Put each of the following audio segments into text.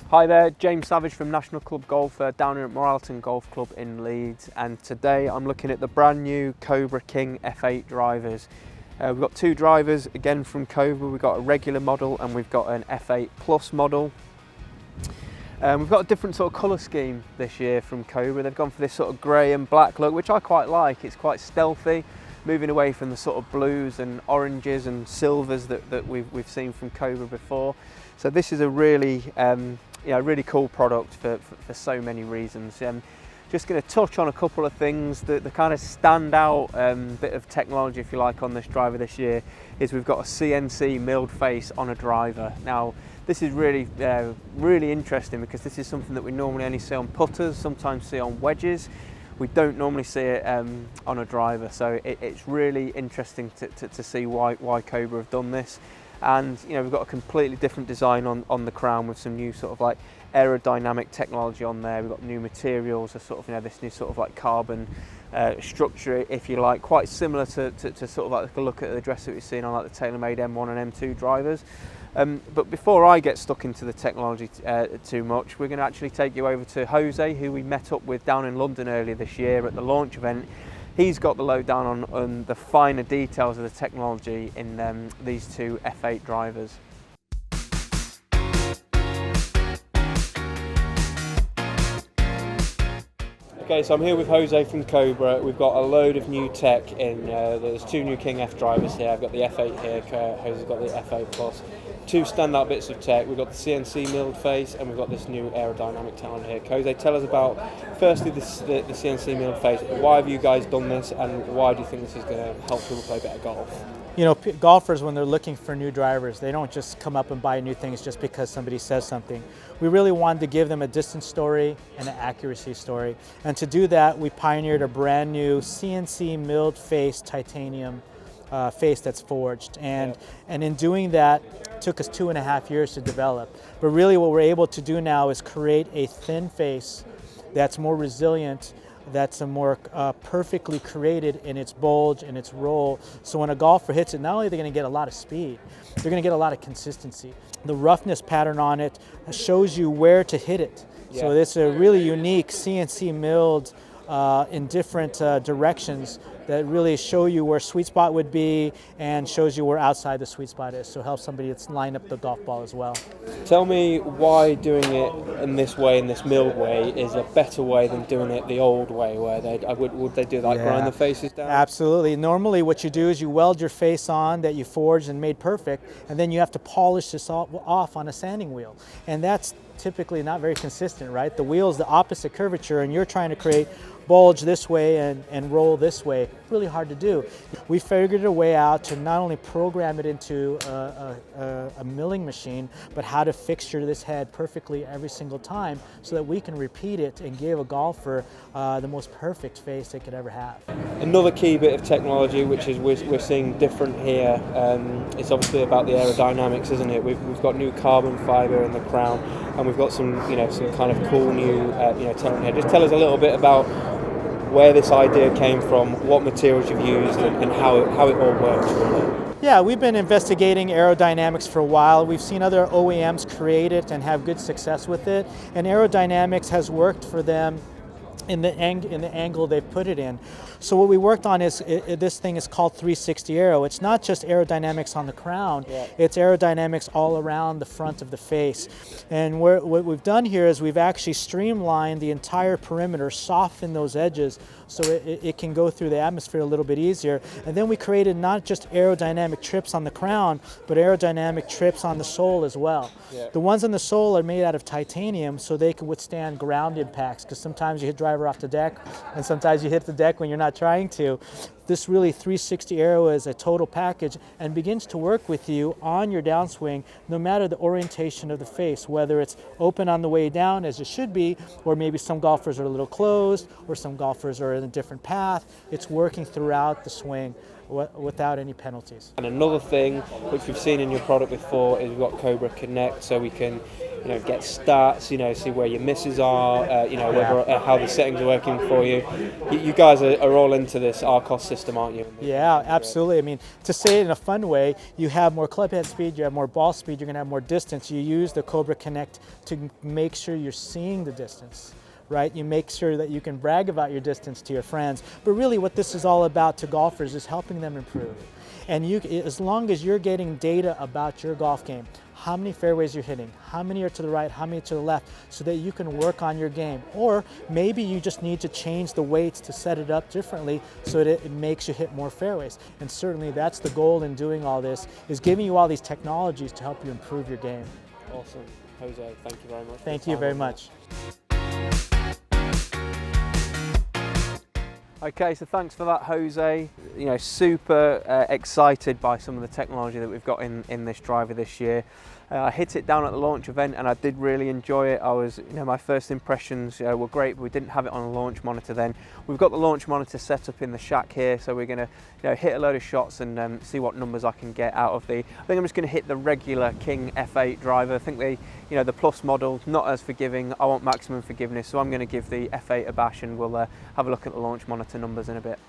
Hi there, James Savage from National Club Golf down here at Moor Allerton Golf Club in Leeds, and today I'm looking at the brand new Cobra King F8 drivers. We've got two drivers again from Cobra. We've got a regular model and we've got an F8 Plus model. We've got a different sort of colour scheme this year from Cobra. They've gone for this sort of grey and black look, which I quite like. It's quite stealthy, moving away from the sort of blues and oranges and silvers that we've seen from Cobra before. So this is a really really cool product for so many reasons. Just going to touch on a couple of things. The kind of standout bit of technology, if you like, on this driver this year is we've got a CNC milled face on a driver. Now this is really interesting because this is something that we normally only see on putters, sometimes see on wedges. We don't normally see it on a driver, so it's really interesting to see why Cobra have done this. And we've got a completely different design on the crown with some new sort of like aerodynamic technology on there. We've got new materials, a sort of this new sort of like carbon structure, if you like, quite similar to sort of like a look at the dress that we've seen on like the TaylorMade M1 and M2 drivers. But before I get stuck into the technology too much, we're going to actually take you over to Jose, who we met up with down in London earlier this year at the launch event. He's got the lowdown on the finer details of the technology in these two F8 drivers. Okay, so I'm here with Jose from Cobra. We've got a load of new tech in. There's two new King F drivers here. I've got the F8 here. Jose's got the F8 Plus. Two standout bits of tech. We've got the CNC milled face, and we've got this new aerodynamic technology here. Jose, tell us about firstly the CNC milled face. Why have you guys done this, and why do you think this is going to help people play better golf? Golfers, when they're looking for new drivers, they don't just come up and buy new things just because somebody says something. We really wanted to give them a distance story and an accuracy story. And to do that, we pioneered a brand new CNC milled face titanium face that's forged. And in doing that, it took us 2.5 years to develop. But really what we're able to do now is create a thin face that's more resilient, that's a more perfectly created in its bulge and its roll. So when a golfer hits it, not only are they going to get a lot of speed, they're going to get a lot of consistency. The roughness pattern on it shows you where to hit it. Yeah. So it's a really unique CNC milled in different directions that really show you where sweet spot would be and shows you where outside the sweet spot is. So it helps somebody that's line up the golf ball as well. Tell me why doing it in this way, in this milled way, is a better way than doing it the old way, where would they do like grind the faces down? Absolutely. Normally what you do is you weld your face on that you forged and made perfect, and then you have to polish this off on a sanding wheel. And that's typically not very consistent, right? The wheel is the opposite curvature and you're trying to create bulge this way and roll this way. Really hard to do. We figured a way out to not only program it into a milling machine, but how to fixture this head perfectly every single time so that we can repeat it and give a golfer the most perfect face they could ever have. Another key bit of technology which is we're seeing different here, it's obviously about the aerodynamics, isn't it? We've got new carbon fibre in the crown, and we've got some kind of cool new technology here. Just tell us a little bit about where this idea came from, what materials you've used, and how it all works, really. Yeah, we've been investigating aerodynamics for a while. We've seen other OEMs create it and have good success with it, and aerodynamics has worked for them in the angle they've put it in. So what we worked on is this thing is called 360 Aero. It's not just aerodynamics on the crown, it's aerodynamics all around the front of the face. And what we've done here is we've actually streamlined the entire perimeter, softened those edges so it can go through the atmosphere a little bit easier. And then we created not just aerodynamic trips on the crown, but aerodynamic trips on the sole as well. Yeah. The ones on the sole are made out of titanium so they can withstand ground impacts, because sometimes you hit driver off the deck and sometimes you hit the deck when you're not trying to. This really 360 Aero is a total package and begins to work with you on your downswing no matter the orientation of the face, whether it's open on the way down as it should be, or maybe some golfers are a little closed, or some golfers are in a different path. It's working throughout the swing. without any penalties. And another thing which we've seen in your product before is we've got Cobra Connect, so we can get stats, see where your misses are, whether how the settings are working for you. You guys are all into this RCOS system, aren't you? Yeah, absolutely. I mean, to say it in a fun way, you have more club head speed, you have more ball speed, you're going to have more distance. You use the Cobra Connect to make sure you're seeing the distance, right? You make sure that you can brag about your distance to your friends. But really what this is all about to golfers is helping them improve. And as long as you're getting data about your golf game, how many fairways you're hitting, how many are to the right, how many to the left, so that you can work on your game. Or maybe you just need to change the weights to set it up differently so that it makes you hit more fairways. And certainly that's the goal in doing all this, is giving you all these technologies to help you improve your game. Awesome. Jose, thank you very much. Thank you very much. Okay, so thanks for that, Jose. Super excited by some of the technology that we've got in this driver this year. I hit it down at the launch event and I did really enjoy it. My first impressions were great, but we didn't have it on a launch monitor then. We've got the launch monitor set up in the shack here, so we're going to hit a load of shots and see what numbers I can get out of I think I'm just going to hit the regular King F8 driver. I think the Plus model, not as forgiving. I want maximum forgiveness, so I'm going to give the F8 a bash and we'll have a look at the launch monitor numbers in a bit.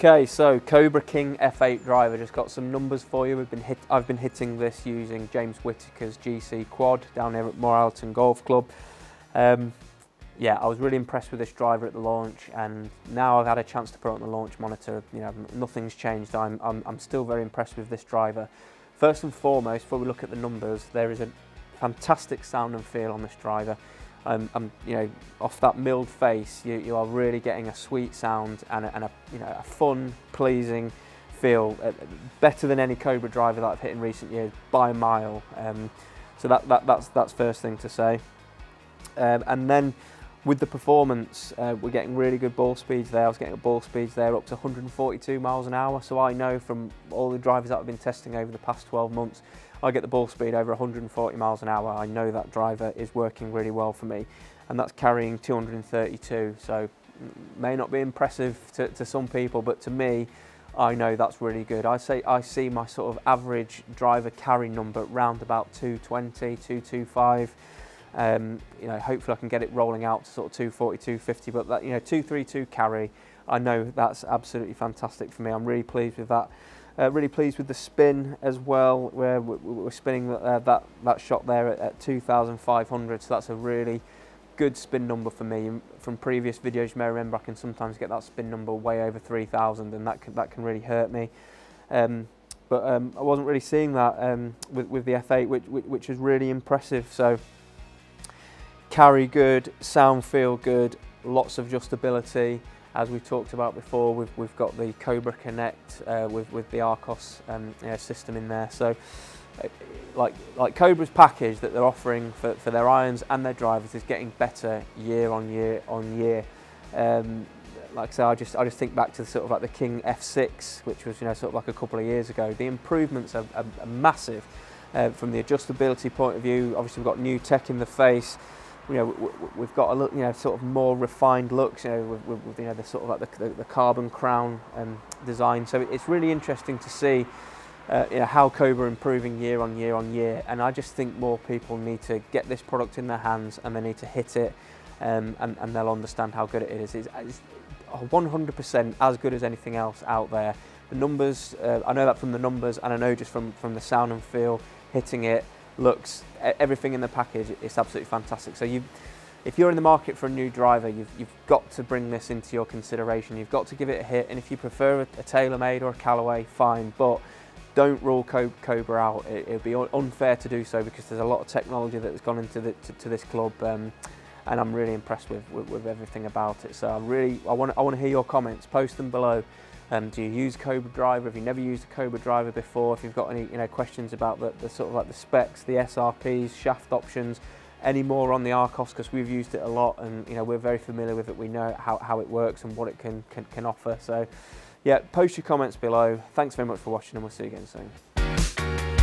Okay, so Cobra King F8 driver, just got some numbers for you. I've been hitting this using James Whitaker's GC quad down here at Moor Allerton Golf Club. Yeah, I was really impressed with this driver at the launch, and now I've had a chance to put it on the launch monitor. Nothing's changed. I'm still very impressed with this driver. First and foremost, before we look at the numbers, there is a fantastic sound and feel on this driver. Off that milled face, you are really getting a sweet sound and a fun, pleasing feel, better than any Cobra driver that I've hit in recent years by a mile. So that's first thing to say. And then with the performance, we're getting really good ball speeds there. I was getting ball speeds there up to 142 miles an hour. So I know from all the drivers that I've been testing over the past 12 months, I get the ball speed over 140 miles an hour. I know that driver is working really well for me, and that's carrying 232. So may not be impressive to some people, but to me, I know that's really good. I see my sort of average driver carry number round about 220, 225. Hopefully I can get it rolling out to sort of 240, 250, but that 232 carry, I know that's absolutely fantastic for me. I'm really pleased with that. Really pleased with the spin as well, where we're spinning that shot there at 2,500, so that's a really good spin number for me. From previous videos, you may remember I can sometimes get that spin number way over 3,000, and that can really hurt me. But I wasn't really seeing that with the F8, which is really impressive. So carry good, sound feel good, lots of adjustability. As we talked about before, we've got the Cobra Connect with the RCOS system in there. So, like Cobra's package that they're offering for their irons and their drivers is getting better year on year. Like I say, I just think back to sort of like the King F6, which was sort of like a couple of years ago. The improvements are massive from the adjustability point of view. Obviously, we've got new tech in the face. We've got a look, sort of more refined looks, with the sort of like the carbon crown design. So it's really interesting to see, how Cobra are improving year on year. And I just think more people need to get this product in their hands and they need to hit it, and they'll understand how good it is. It's 100% as good as anything else out there. The numbers, I know that from the numbers, and I know just from the sound and feel, hitting it. Looks, everything in the package, it's absolutely fantastic. So if you're in the market for a new driver, you've got to bring this into your consideration. You've got to give it a hit, and if you prefer a TaylorMade or a Callaway, fine, but don't rule Cobra out. It would be unfair to do so, because there's a lot of technology that has gone into to this club, and I'm really impressed with everything about it. So I want to hear your comments. Post them below. Do you use Cobra driver? Have you never used a Cobra driver before? If you've got any questions about the sort of like the specs, the SRPs, shaft options, any more on the Arcos, because we've used it a lot, and you know, we're very familiar with it. We know how it works and what it can offer. So yeah, post your comments below. Thanks very much for watching, and we'll see you again soon.